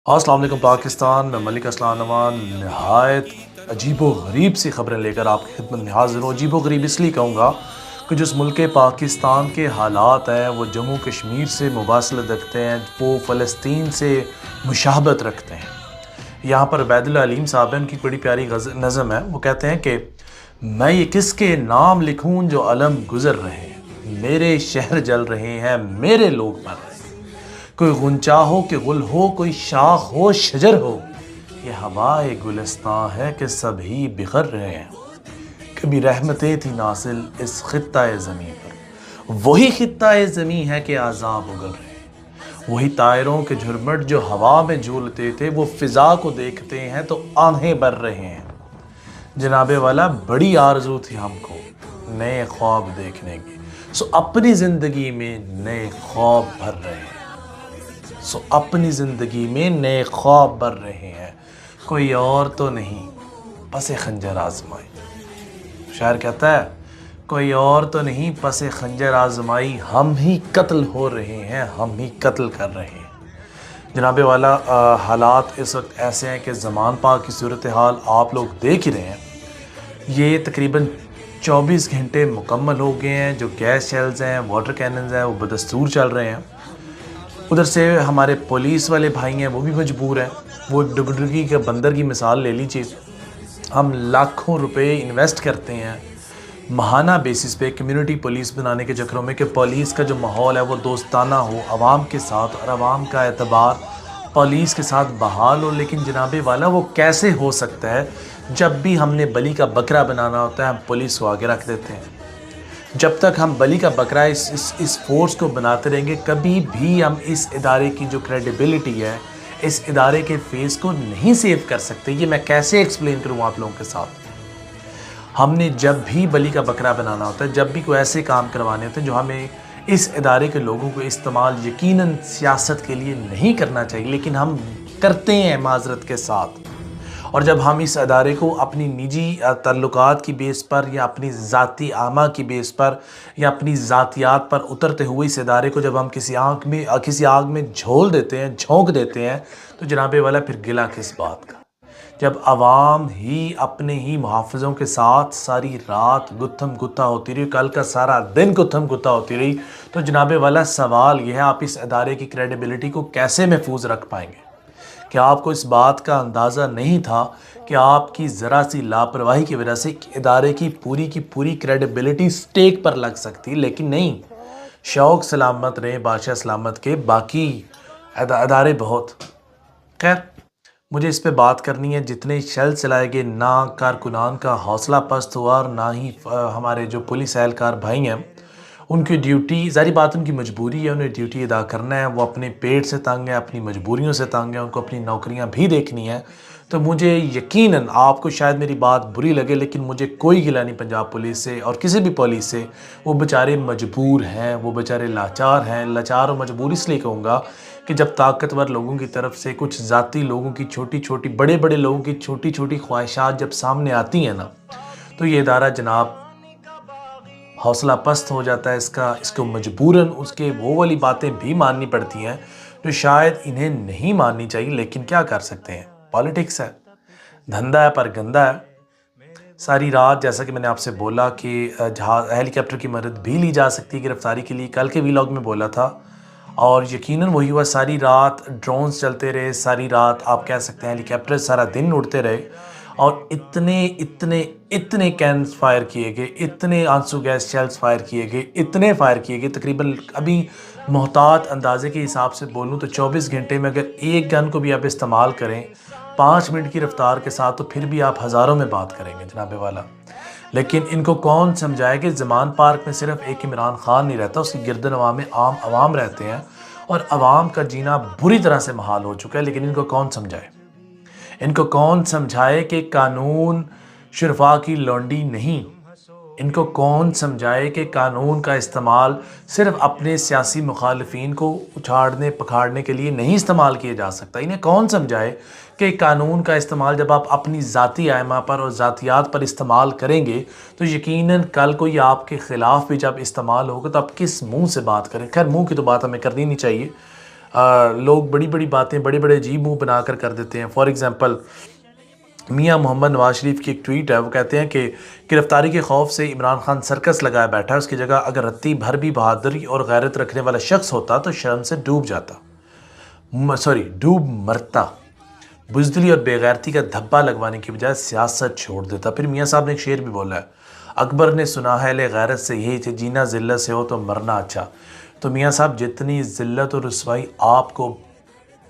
अस्सलाम वालेकुम पाकिस्तान में मलिक असलान नवान नहायत अजीबो गरीब सी खबरें लेकर आपकी खिदमत में हाजिर हूँ। अजीबो गरीब इसलिए कहूँगा कि जिस मुल्क पाकिस्तान के हालात हैं वो जम्मू कश्मीर से मुबासलत रखते हैं, वो फ़लस्तीन से मुशाहबत रखते हैं। यहाँ पर वैदुल अलीम साहब हैं, उनकी बड़ी प्यारी नज़म है। वो कहते हैं कि मैं ये किसके नाम लिखूँ जो अलम गुज़र रहे हैं, मेरे शहर जल रहे हैं, मेरे लोग मर रहे हैं। कोई गुंचा हो कि गुल हो, कोई शाख हो शजर हो, ये हवाए गुलिस्तां है कि सभी बिखर रहे हैं। कभी रहमतें थी नासिल इस खित्ता-ए ज़मीं पर, वही खित्ता-ए ज़मीं है कि आज़ाब उगल रहे हैं। वही तायरों के झुरमुट जो हवा में झूलते थे, वो फ़िज़ा को देखते हैं तो आंखें भर रहे हैं। जनाबे वाला बड़ी आरज़ू थी हमको नए ख्वाब देखने की, सो अपनी ज़िंदगी में नए ख्वाब भर रहे हैं। अपनी ज़िंदगी में नए ख्वाब भर रहे हैं, कोई और तो नहीं पसे खंजर आजमाई। शायर कहता है कोई और तो नहीं पसे खंजर आजमाई, हम ही कत्ल हो रहे हैं, हम ही कत्ल कर रहे हैं। जनाबे वाला हालात इस वक्त ऐसे हैं कि ज़मान पाक की सूरत हाल आप लोग देख ही रहे हैं। ये तकरीबन 24 घंटे मुकम्मल हो गए हैं। जो गैस शेल्स हैं, वाटर कैनन्स हैं, वो बदस्तूर चल रहे हैं। उधर से हमारे पुलिस वाले भाई हैं, वो भी मजबूर हैं। वो डुगडुगी के बंदर की मिसाल ले लीजिए। हम लाखों रुपए इन्वेस्ट करते हैं माहाना बेसिस पे कम्युनिटी पुलिस बनाने के चक्करों में कि पुलिस का जो माहौल है वो दोस्ताना हो आवाम के साथ, और आवाम का एतबार पुलिस के साथ बहाल हो। लेकिन जनाबे वाला वो कैसे हो सकता है जब भी हमने बलि का बकरा बनाना होता है हम पुलिस को आगे रख देते हैं। जब तक हम बलि का बकरा इस फोर्स को बनाते रहेंगे, कभी भी हम इस इदारे की जो क्रेडिबिलिटी है, इस इदारे के फेस को नहीं सेव कर सकते। ये मैं कैसे एक्सप्लेन करूँ आप लोगों के साथ। हमने जब भी बलि का बकरा बनाना होता है, जब भी कोई ऐसे काम करवाने होते हैं जो हमें इस इदारे के लोगों को इस्तेमाल यकीनन सियासत के लिए नहीं करना चाहिए, लेकिन हम करते हैं माजरत के साथ। और जब हम इस अदारे को अपनी निजी ताल्लुकात की बेस पर या अपनी ज़ाती आमा की बेस पर या अपनी ज़ातियात पर उतरते हुए इस अदारे को जब हम किसी आग में झोल देते हैं, झोंक देते हैं, तो जनाबे वाला फिर गिला किस बात का। जब आवाम ही अपने ही मुहाफ़िज़ों के साथ सारी रात गुत्थम गुत्था होती रही, कल का सारा दिन गुत्थम गुत्था होती रही, तो जनाबे वाला सवाल यह है, आप इस अदारे की क्रेडिबिलिटी को कैसे महफूज रख पाएंगे। क्या आपको इस बात का अंदाज़ा नहीं था कि आपकी ज़रा सी लापरवाही की वजह से इदारे की पूरी क्रेडिबिलिटी स्टेक पर लग सकती। लेकिन नहीं, शौक़ सलामत रहे बादशाह सलामत के, बाकी अदारे बहुत। खैर, मुझे इस पे बात करनी है। जितने शेल चलाए गए, ना कारकुनान का हौसला पस्त हुआ और ना ही हमारे जो पुलिस एहलकार भाई हैं उनकी ड्यूटी, ज़ाहिर बात उनकी मजबूरी है, उन्हें ड्यूटी अदा करना है। वो अपने पेट से तंग है, अपनी मजबूरियों से तंग है, उनको अपनी नौकरियां भी देखनी है। तो मुझे यकीनन, आपको शायद मेरी बात बुरी लगे, लेकिन मुझे कोई गिला नहीं पंजाब पुलिस से और किसी भी पुलिस से। वो बेचारे मजबूर हैं, वो बेचारे लाचार हैं। लाचार और मजबूर इसलिए कहूँगा कि जब ताकतवर लोगों की तरफ से कुछ ज़ाती लोगों की छोटी छोटी, बड़े बड़े लोगों की छोटी छोटी ख्वाहिशात जब सामने आती हैं ना, तो ये इदारा जनाब हौसला पस्त हो जाता है। इसको मजबूरन उसके वो वाली बातें भी माननी पड़ती हैं जो शायद इन्हें नहीं माननी चाहिए, लेकिन क्या कर सकते हैं। पॉलिटिक्स है, धंधा है पर गंदा है। सारी रात, जैसा कि मैंने आपसे बोला कि जहाज हेलीकॉप्टर की मदद भी ली जा सकती है गिरफ्तारी के लिए, कल के वीलॉग में बोला था, और यकीनन वही हुआ। सारी रात ड्रोन्स चलते रहे, सारी रात आप कह सकते हैं हेलीकॉप्टर सारा दिन उड़ते रहे, और इतने इतने इतने कैन्स फायर किए गए, इतने आंसू गैस शेल्स फायर किए गए, इतने फायर किए गए। तकरीबन अभी मोहतात अंदाजे के हिसाब से बोलूँ तो 24 घंटे में अगर एक गन को भी आप इस्तेमाल करें 5 मिनट की रफ्तार के साथ, तो फिर भी आप हज़ारों में बात करेंगे जनाबे वाला। लेकिन इनको कौन समझाए कि ज़मान पार्क में सिर्फ एक इमरान खान नहीं रहता, उसकी गिरदन अवाम में आम अवाम रहते हैं, और अवाम का जीना बुरी तरह से महाल हो चुका है। लेकिन इनको कौन समझाए, इनको कौन समझाए कि कानून शुरफा की लौंडी नहीं। इनको कौन समझाए कि कानून का इस्तेमाल सिर्फ अपने सियासी मुखालिफिन को उछाड़ने पखाड़ने के लिए नहीं इस्तेमाल किया जा सकता। इन्हें कौन समझाए कि कानून का इस्तेमाल जब आप अपनी ज़ाती आयमा पर और ज़ातियात पर इस्तेमाल करेंगे, तो यकीनन कल कोई आपके ख़िलाफ़ भी जब इस्तेमाल होगा तो आप किस मुंह से बात करें। खैर, मुंह की तो बात हमें करनी नहीं चाहिए। लोग बड़ी बड़ी बातें बड़े बड़े अजीब मुँह बनाकर कर देते हैं। फॉर एग्ज़ाम्पल मियां मोहम्मद नवाज शरीफ की एक ट्वीट है, वो कहते हैं कि गिरफ्तारी के खौफ से इमरान खान सर्कस लगाया बैठा है, उसकी जगह अगर रत्ती भर भी बहादुरी और गैरत रखने वाला शख्स होता तो शर्म से डूब जाता, सॉरी डूब मरता। बुज़दिली और बेगैरती का धब्बा लगवाने की बजाय सियासत छोड़ देता। फिर मियाँ साहब ने एक शेर भी बोला है, अकबर ने सुना है ले गैरत से यही थे, जीना ज़िल्लत से हो तो मरना अच्छा। तो मियाँ साहब जितनी ज़िल्लत और रुसवाई आपको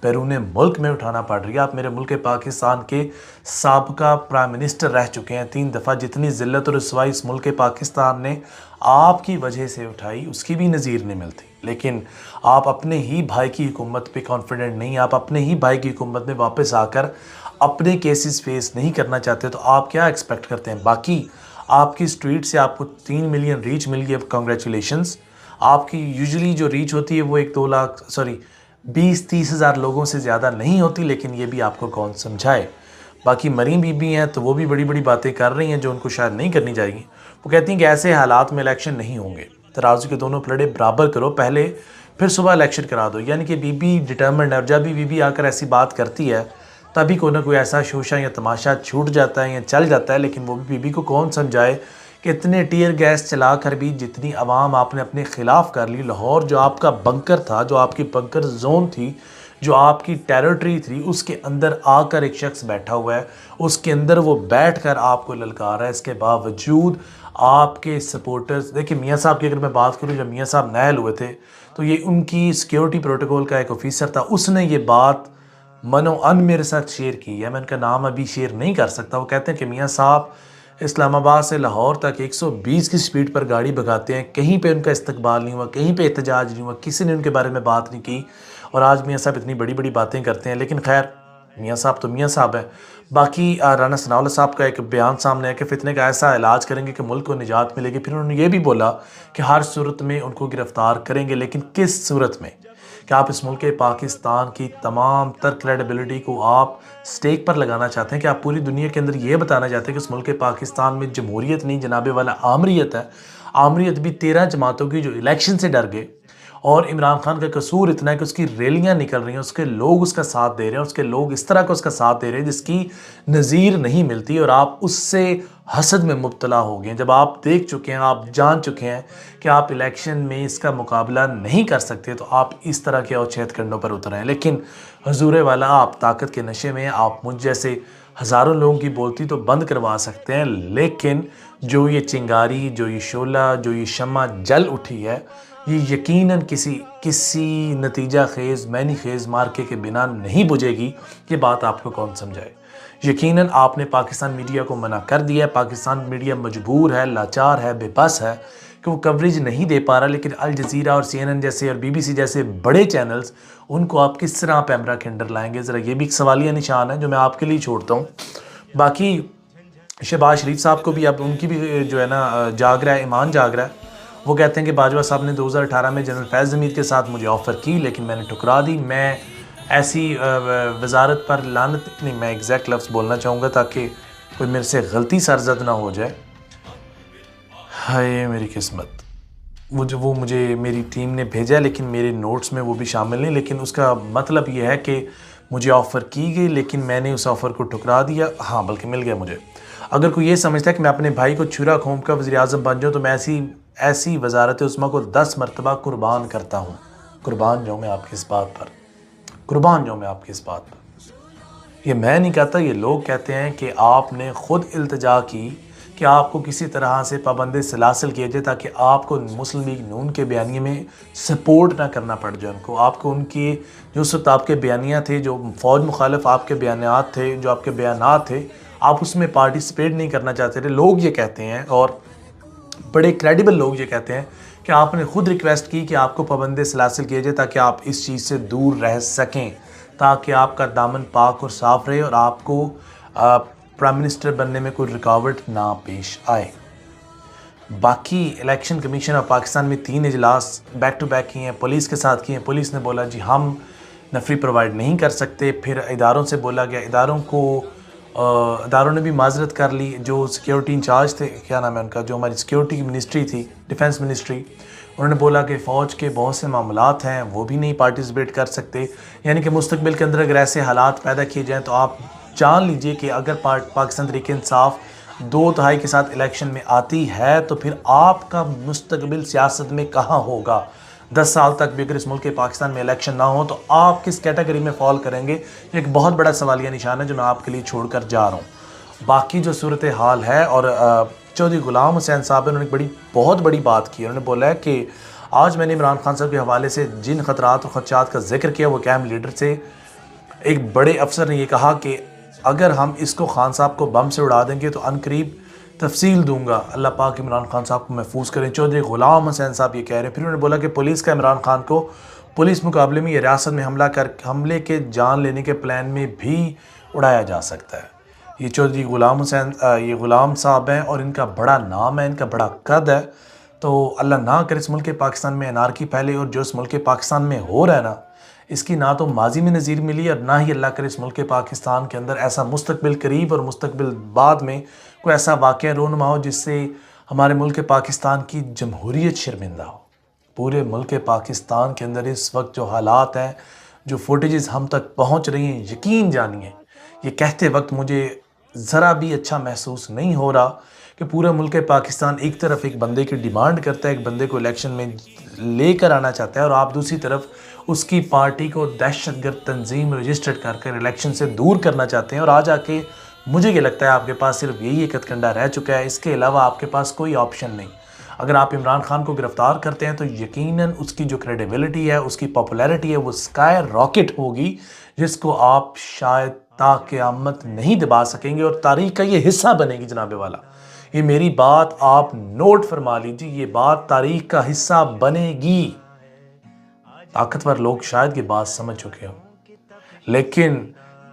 बैरून मुल्क में उठाना पड़ रही है, आप मेरे मुल्क पाकिस्तान के साबका प्राइम मिनिस्टर रह चुके हैं 3 दफ़ा, जितनी ज़िल्लत और रुसवाई इस मुल्क पाकिस्तान ने आपकी वजह से उठाई उसकी भी नज़ीर नहीं मिलती। लेकिन आप अपने ही भाई की हुकूमत पे कॉन्फिडेंट नहीं, आप अपने ही भाई की हुकूमत में वापस आकर अपने केसेस फेस नहीं करना चाहते, तो आप क्या एक्सपेक्ट करते हैं? बाकी आपकी इस ट्वीट से आपको 3 मिलियन रीच मिल गई, कॉन्ग्रेचुलेशंस। आपकी यूजुअली जो रीच होती है वो 1-2 लाख, सॉरी 20-30 हज़ार लोगों से ज़्यादा नहीं होती, लेकिन ये भी आपको कौन समझाए। बाकी मरीम बीबी हैं तो वो भी बड़ी बड़ी बातें कर रही हैं जो उनको शायद नहीं करनी चाहिए। वो कहती हैं कि ऐसे हालात में इलेक्शन नहीं होंगे, तराजू के दोनों पलड़े बराबर करो पहले, फिर सुबह इलेक्शन करा दो। यानी कि बीबी डिटर्मिन्ड है, और जब भी बीबी आकर ऐसी बात करती है तभी कोई ना कोई ऐसा शोशा या तमाशा छूट जाता है या चल जाता है। लेकिन वो भी बीबी को कौन समझाए कि इतने टीयर गैस चला कर भी जितनी आवाम आपने अपने ख़िलाफ़ कर ली, लाहौर जो आपका बंकर था, जो आपकी बंकर जोन थी, जो आपकी टेरिटरी थी, उसके अंदर आकर एक शख्स बैठा हुआ है, उसके अंदर वो बैठकर आपको ललकार है। इसके बावजूद आपके सपोर्टर्स, देखिए मियाँ साहब की अगर मैं बात करूँ, जब मियाँ साहब नायल हुए थे तो ये उनकी सिक्योरिटी प्रोटोकॉल का एक ऑफिसर था, उसने ये बात मनो अन मेरे साथ शेयर की है। मैं उनका नाम अभी शेयर नहीं कर सकता। वो कहते हैं कि मियाँ साहब इस्लामाबाद से लाहौर तक 120 की स्पीड पर गाड़ी भगाते हैं, कहीं पे उनका इस्तकबाल नहीं हुआ, कहीं पे एहतजाज नहीं हुआ, किसी ने उनके बारे में बात नहीं की, और आज मियाँ साहब इतनी बड़ी बड़ी बातें करते हैं। लेकिन खैर मियाँ साहब तो मियाँ साहब हैं। बाकी राना सनाउल्लाह साहब का एक बयान सामने है कि फितने का ऐसा इलाज करेंगे कि मुल्क को निजात मिलेगी। फिर उन्होंने ये भी बोला कि हर सूरत में उनको गिरफ़्तार करेंगे, लेकिन किस सूरत में? कि आप इस मुल्क पाकिस्तान की तमाम तर क्रेडिबिलिटी को आप स्टेक पर लगाना चाहते हैं, कि आप पूरी दुनिया के अंदर ये बताना चाहते हैं कि इस मुल्क पाकिस्तान में जमहूरियत नहीं जनाबे वाला आमरीत है। आमरीत भी 13 जमातों की जो इलेक्शन से डर गए, और इमरान खान का कसूर इतना है कि उसकी रैलियां निकल रही हैं, उसके लोग उसका साथ दे रहे हैं, उसके लोग इस तरह का उसका साथ दे रहे हैं जिसकी नज़ीर नहीं मिलती, और आप उससे हसद में मुब्तला हो गए। जब आप देख चुके हैं, आप जान चुके हैं कि आप इलेक्शन में इसका मुकाबला नहीं कर सकते, तो आप इस तरह के औचेत कंडों पर उतर हैं। लेकिन हजूर वाला, आप ताकत के नशे में, आप मुझ जैसे हज़ारों लोगों की बोलती तो बंद करवा सकते हैं, लेकिन जो ये चिंगारी, जो ये शोला, जो ये शम्मा जल उठी है, ये यकीनन किसी नतीजा खेज़ मैनी खेज़ मार्के के बिना नहीं बुझेगी। ये बात आपको कौन समझाए? यकीनन आपने पाकिस्तान मीडिया को मना कर दिया है। पाकिस्तान मीडिया मजबूर है, लाचार है, बेबस है कि वो कवरेज नहीं दे पा रहा। लेकिन अल जज़ीरा और CNN जैसे और BBC जैसे बड़े चैनल्स, उनको आप किस तरह पैमरा के अंडर लाएंगे? ज़रा ये भी एक सवालिया निशान है जो मैं आपके लिए छोड़ता हूँ। बाकी शहबाज शरीफ साहब को भी अब उनकी भी जो है ना जाग रहा है, ईमान जाग रहा है। वो कहते हैं कि बाजवा साहब ने 2018 में जनरल फैज़ हमीद के साथ मुझे ऑफ़र की, लेकिन मैंने ठुकरा दी। मैं ऐसी वजारत पर लानत नहीं, मैं एग्जैक्ट लफ्ज़ बोलना चाहूँगा ताकि कोई मेरे से गलती सरजद ना हो जाए। हाय मेरी किस्मत, वो मुझे मेरी टीम ने भेजा है, लेकिन मेरे नोट्स में वो भी शामिल नहीं। लेकिन उसका मतलब ये है कि मुझे ऑफ़र की गई, लेकिन मैंने उस ऑफ़र को ठुकरा दिया। हाँ, बल्कि मिल गया मुझे। अगर कोई ये समझता है कि मैं अपने भाई को छुरा घोंप कर वज़ीर आज़म बन जाऊँ, तो मैं ऐसी वजारत उस्मा को 10 मरतबा कुर्बान करता हूँ। कुर्बान जाऊँ मैं आपकी इस बात पर, कुर्बान जाऊँ मैं आपकी इस बात पर। ये मैं नहीं कहता, ये लोग कहते हैं कि आपने ख़ुद इल्तिजा की कि आपको किसी तरह से पाबंदी सलासिल किया जाए ताकि आपको मुस्लिम लीग नून के बयानिए में सपोर्ट ना करना पड़ जाए उनको। आपको उनकी जो उस वक्त आपके बयानिया थे, जो फ़ौज मुखालिफ आपके बयानात थे, जो आपके बयानात थे, आप उसमें पार्टिसिपेट नहीं करना चाहते थे। लोग ये कहते हैं, और बड़े क्रेडिबल लोग ये कहते हैं कि आपने ख़ुद रिक्वेस्ट की कि आपको पाबंदी सलासिल किया जाए ताकि आप इस चीज़ से दूर रह सकें, ताकि आपका दामन पाक और साफ़ रहे और आपको प्राइम मिनिस्टर बनने में कोई रुकावट ना पेश आए। बाकी इलेक्शन कमीशन ऑफ पाकिस्तान में 3 इजलास बैक टू बैक किए हैं, पुलिस के साथ किए हैं। पुलिस ने बोला जी हम नफरी प्रोवाइड नहीं कर सकते। फिर इदारों से बोला गया, इदारों ने भी माजरत कर ली। जो सिक्योरिटी इंचार्ज थे, क्या नाम है उनका, जो हमारी सिक्योरिटी की मिनिस्ट्री थी, डिफेंस मिनिस्ट्री, उन्होंने बोला कि फ़ौज के बहुत से मामलात हैं वो भी नहीं पार्टिसिपेट कर सकते, यानी कि मुस्तकबिल के अंदर अगर ऐसे हालात पैदा किए जाएँ तो आप जान लीजिए कि अगर पाकिस्तान तहरीक-ए-इंसाफ 2/3 के साथ इलेक्शन में आती है तो फिर आपका मुस्तकबिल सियासत में कहाँ होगा। 10 साल तक भी अगर इस मुल्क के पाकिस्तान में इलेक्शन ना हो तो आप किस कैटेगरी में फॉल करेंगे, एक बहुत बड़ा सवालिया निशान है जो मैं आपके लिए छोड़ कर जा रहा हूँ। बाकी जो सूरत हाल है, और चौधरी गुलाम हुसैन साहब ने उन्होंने बहुत बड़ी बात की। उन्होंने बोला है कि आज मैंने इमरान खान साहब के हवाले से जिन ख़तरात और ख़दशात का जिक्र किया वो कैम लीडर से एक बड़े अफसर ने ये कहा कि अगर हम इसको खान साहब को बम से उड़ा देंगे तो अनकरीब तफसील दूंगा। अल्लाह पाक इमरान खान साहब को महफूज करें। चौधरी गुलाम हुसैन साहब ये कह रहे हैं। फिर उन्होंने बोला कि पुलिस का इमरान खान को पुलिस मुकाबले में ये रियासत में हमले के जान लेने के प्लान में भी उड़ाया जा सकता है। ये चौधरी गुलाम हुसैन ये गुलाम साहब हैं और इनका बड़ा नाम है, इनका बड़ा कद है। तो अल्लाह ना करे इस मुल्क के पाकिस्तान में अनारकी फैले, और जो इस मुल्क के पाकिस्तान में हो रहा है ना, इसकी ना तो माजी में नज़ीर मिली और ना ही अल्लाह करे इस मुल्क के पाकिस्तान के अंदर ऐसा मुस्तकबिल करीब और मुस्तकबिल बाद में कोई ऐसा वाक़या रोनुमा हो जिससे हमारे मुल्क के पाकिस्तान की जमहूरियत शर्मिंदा हो। पूरे मुल्क के पाकिस्तान के अंदर इस वक्त जो हालात हैं, जो फुटेजेस हम तक पहुँच रही हैं, यकीन जानिए ये कहते वक्त मुझे ज़रा भी अच्छा महसूस नहीं हो रहा कि पूरे मुल्क पाकिस्तान एक तरफ एक बंदे की डिमांड करता है, एक बंदे को इलेक्शन में लेकर आना चाहता है, और आप दूसरी तरफ उसकी पार्टी को दहशतगर्द तंजीम रजिस्टर्ड कर इलेक्शन से दूर करना चाहते हैं। और आज आके मुझे ये लगता है आपके पास सिर्फ यही एक हथकंडा रह चुका है, इसके अलावा आपके पास कोई ऑप्शन नहीं। अगर आप इमरान खान को गिरफ़्तार करते हैं तो यकीनन उसकी जो क्रेडिबिलिटी है, उसकी पॉपुलैरिटी है, वो स्काई रॉकेट होगी जिसको आप शायद क़यामत नहीं दबा सकेंगे और तारीख़ का ये हिस्सा बनेगी। जनाबे वाला, ये मेरी बात आप नोट फरमा लीजिए, ये बात तारीख़ का हिस्सा बनेगी। ताकतवर लोग शायद ये बात समझ चुके हों, लेकिन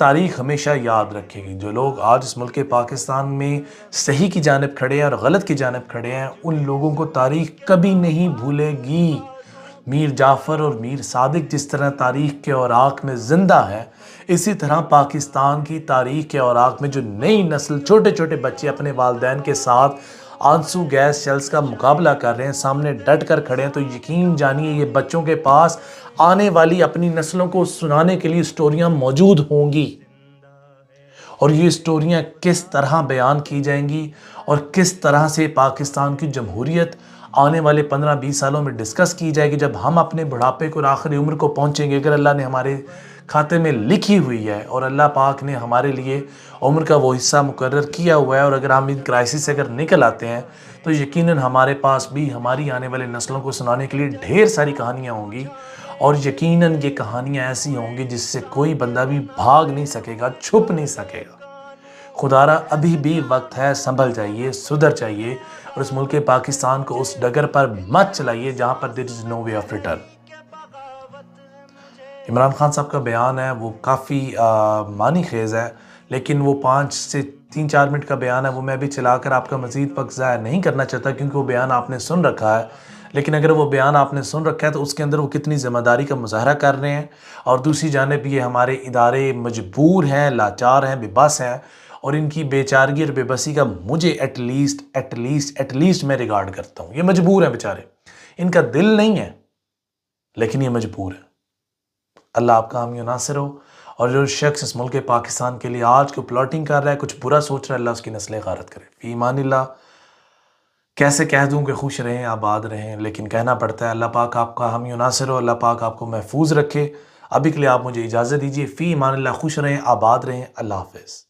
तारीख़ हमेशा याद रखेगी। जो लोग आज इस मुल्क के पाकिस्तान में सही की जानिब खड़े हैं और गलत की जानिब खड़े हैं, उन लोगों को तारीख़ कभी नहीं भूलेगी। मीर जाफ़र और मीर सादिक जिस तरह तारीख़ के औराक में ज़िंदा है, इसी तरह पाकिस्तान की तारीख़ के औराक में जो नई नस्ल, छोटे छोटे बच्चे अपने वालिदैन के साथ आंसू गैस शेल्स का मुकाबला कर रहे हैं, सामने डट कर खड़े हैं, तो यकीन जानिए ये बच्चों के पास आने वाली अपनी नस्लों को सुनाने के लिए स्टोरियां मौजूद होंगी। और ये स्टोरियां किस तरह बयान की जाएंगी और किस तरह से पाकिस्तान की जमहूरियत आने वाले 15-20 सालों में डिस्कस की जाएगी, जब हम अपने बुढ़ापे को और आखिरी उम्र को पहुंचेंगे। अगर अल्लाह ने हमारे खाते में लिखी हुई है और अल्लाह पाक ने हमारे लिए उम्र का वो हिस्सा मुकर्रर किया हुआ है, और अगर हम इन क्राइसिस से अगर निकल आते हैं तो यकीनन हमारे पास भी हमारी आने वाले नस्लों को सुनाने के लिए ढेर सारी कहानियाँ होंगी। और यकीनन ये कहानियाँ ऐसी होंगी जिससे कोई बंदा भी भाग नहीं सकेगा, छुप नहीं सकेगा। खुदारा अभी भी वक्त है, संभल जाइए, सुधर जाइए और इस मुल्क पाकिस्तान को उस डगर पर मत चलाइए जहाँ पर there is no way of return. Imran Khan साहब का बयान है वो काफ़ी मानी खेज़ है, लेकिन वो 5 से 3-4 मिनट का बयान है, वो मैं भी चलाकर आपका मज़ीद वक्त ज़ाया नहीं करना चाहता क्योंकि वो बयान आपने सुन रखा है। लेकिन अगर वो बयान आपने सुन रखा है तो उसके अंदर वो कितनी ज़िम्मेदारी का मुज़ाहरा कर रहे हैं, और दूसरी जानिब ये हमारे इदारे मजबूर हैं, लाचार हैं, बेबस हैं, और इनकी बेचारगी और बेबसी का मुझे एटलीस्ट मैं रिगार्ड करता हूँ। ये मजबूर हैं बेचारे, इनका दिल नहीं है लेकिन ये मजबूर है। अल्लाह आपका हामी नासिर हो, और जो शख्स इस मुल्क पाकिस्तान के लिए आज को प्लॉटिंग कर रहा है, कुछ बुरा सोच रहा है, अल्लाह उसकी नस्लें गारत करे। फी ईमानिल्लाह। कैसे कह दूँ कि खुश रहें, आबाद रहें, लेकिन कहना पड़ता है। अल्लाह पाक आपका हामी नासिर हो, अल्लाह पाक आपको महफूज रखे। अभी के लिए आप मुझे इजाज़त दीजिए। फ़ी ईमानिल्लाह। खुश रहें, आबाद रहें। अल्लाह हाफ़िज़।